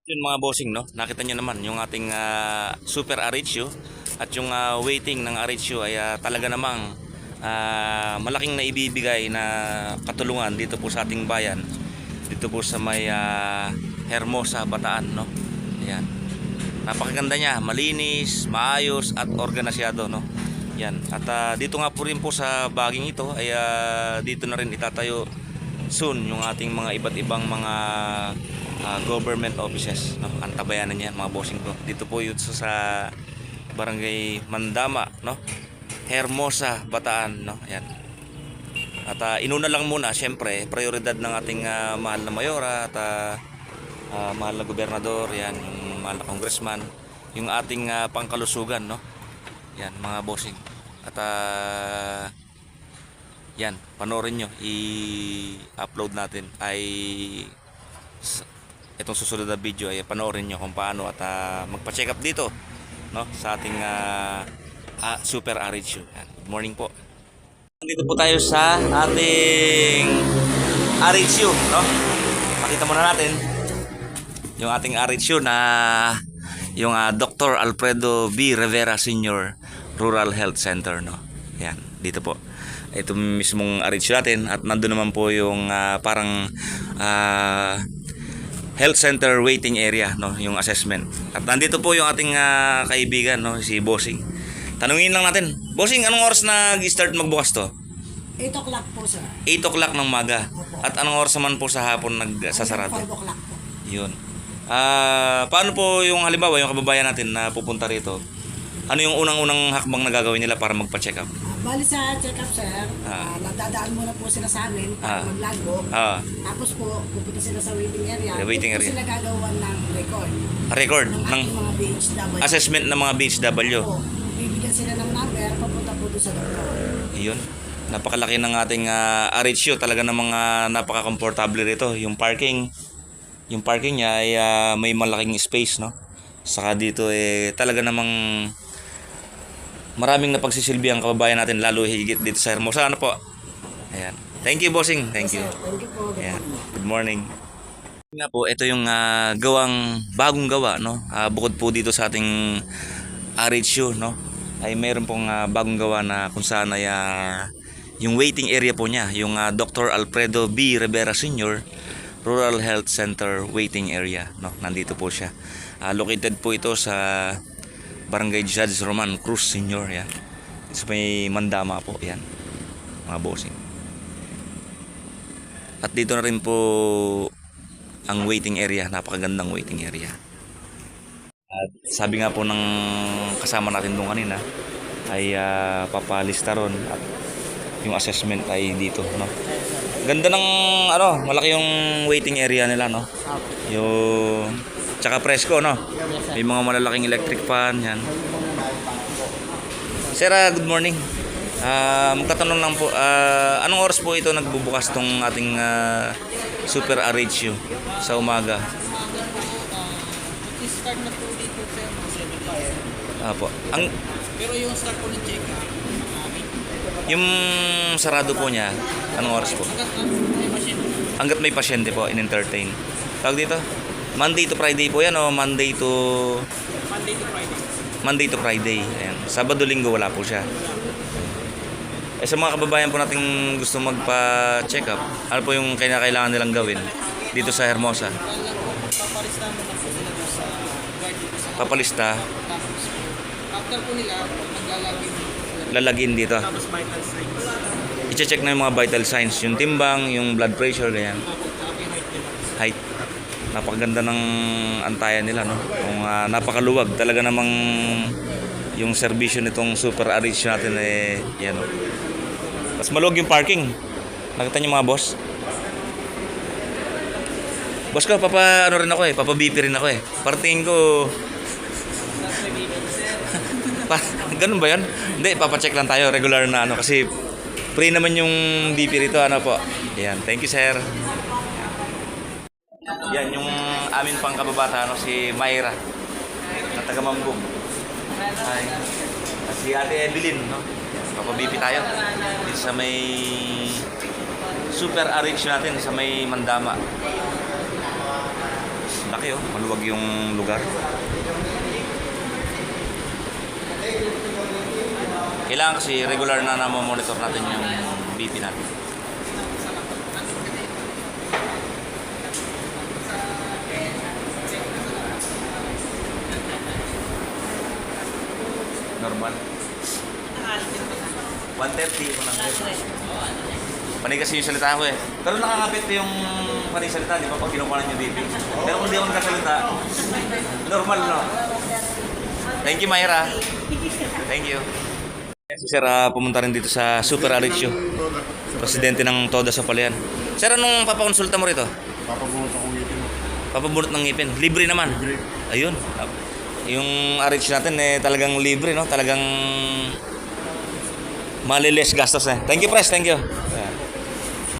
Yun mga bossing, no? Nakita nyo naman yung ating super RHU at yung waiting ng RHU ay talaga namang malaking naibibigay na katulungan dito po sa ating bayan. Dito po sa may Hermosa, Bataan, no? Ayan. Napakaganda niya, malinis, maayos at organisyado, no? Yan. At dito nga po rin po sa baging ito ay dito na rin itatayo soon yung ating mga iba't ibang mga government offices, no? Antabayanan niya mga bossing ko. Dito po yun sa Barangay Mandama, no? Hermosa, Bataan, no? Ayan. At inuna lang muna, syempre, prioridad ng ating mahal na mayora at mahal na gobernador, yan, yung mahal na congressman, yung ating pangkalusugan, no? Yan, mga bossing. At yan, panoorin nyo, i-upload natin ay itong susunod na video ay panoorin nyo kung paano at magpa-check up dito, no, sa ating Super RHU. Yan. Good morning po. Dito po tayo sa ating RHU, no? Makita muna natin yung ating RHU na yung Dr. Alfredo B. Rivera Sr. Rural Health Center, no? Yan, dito po. Ito mismong RHU natin at nandun naman po yung parang health center waiting area, no, yung assessment. At nandito po yung ating kaibigan, no, si Bossing. Tanungin lang natin, Bossing, anong oras nag-start magbukas to? 8 o'clock po, sir. 8 o'clock ng maga. At anong oras naman po sa hapon nagsasarado? 5 o'clock po. Yun. Paano po yung halimbawa yung kababayan natin na pupunta rito? Ano yung unang-unang hakbang na gagawin nila para magpa-check up? Bali sa check-up, sir, nadadaan muna po sila sa amin para mag-logbook. Tapos po, pupunta sila sa waiting area. The waiting Doon po area. sila gagawan ng record. Record Ng ng ating mga BHW. assessment ng mga BHW. Po, bibigyan sila ng number, papunta po doon sa doktor. Yun. Napakalaki ng ating RHU. Talaga namang napaka-comfortable rito. Yung parking niya ay may malaking space, no? Saka dito talaga namang maraming napagsisilbi ang kababayan natin, lalo higit dito sa Hermosa. Ano po? Ayan. Thank you, Bossing. Thank you. Thank you po. Ayan. Good morning. Nga po, ito yung bagong gawa, no? Bukod po dito sa ating RHU, no? Ay mayroon pong bagong gawa na kung saan ay yung waiting area po niya, yung Dr. Alfredo B. Rivera Sr. Rural Health Center waiting area, no? Nandito po siya. Located po ito sa Barangay Judge Roman Cruz Sr. Yan. Sa may Mandama po, yan, mga bossing. At dito na rin po ang waiting area, napakagandang waiting area. At sabi nga po ng kasama natin doon kanina ay papalista ron at yung assessment ay dito, no. Ganda ng malaki yung waiting area nila, no. Yung tsaka presko, no. May mga malalaking electric fan yan. Sir, good morning. Magtatanong lang po, anong oras po ito nagbubukas tong ating Super RHU sa umaga? Start na po dito sir, mga 7:05. Apo. Pero yung start po ng check-up, Yung sarado po niya, anong oras po? may machine. Hanggat may pasyente po, in-entertain. Tawag dito? Monday to Friday po yan o Monday to Monday to Friday. Monday to Friday. Ayan. Sabado, Linggo wala po siya. Sa mga kababayan po nating gusto magpa-check up, ano po yung kailangan nilang gawin dito sa Hermosa? Papalista mo na po sila doon sa guard dito sa Papalista, tapos. After po nila, naglalagin lalagin dito. tapos vital signs. I-check na yung mga vital signs, yung timbang, yung blood pressure, ganyan. Tapos yung height nila. Height. Napakaganda ng antayan nila, no? Kung napakaluwag talaga namang yung serbisyo nitong Super RHU natin yan, no? Mas maluwag yung parking. Nakita niyo mga boss? Boss ko, rin ako papa BP rin ako Partingin ko. Ganun ba yan? Hindi, papacheck lang tayo regular na kasi free naman yung BP rito, po. Yan, thank you sir. Yan yung amin pang kababata, si Myra na taga Mambog. Ay, si Ate Evelyn, no? Papabipi tayo dito sa may Super RHU natin sa may Mandama. malaki oh. Maluwag yung lugar. Kailangan kasi regular na monitor natin yung BP natin. Normal. 130, 100. Panay kasi yung salita ko eh. Pero nakakapit ko yung panay salita, di ba? Pag kinukuha yung BP. Pero kung di ako nagkasalita, normal, no? Thank you, Myra. Thank you. Si Sir, pumunta rin dito sa Super Aricio. Presidente ng Toda sa Palayan. Sir, anong papakonsulta mo rito? Papabunot akong ngipin. Papabunot ng ngipin. Libre naman. Libre. Ayun. Yung Aricio natin eh talagang libre, no? Talagang maliles gastos eh. Thank you, Pres. Thank you.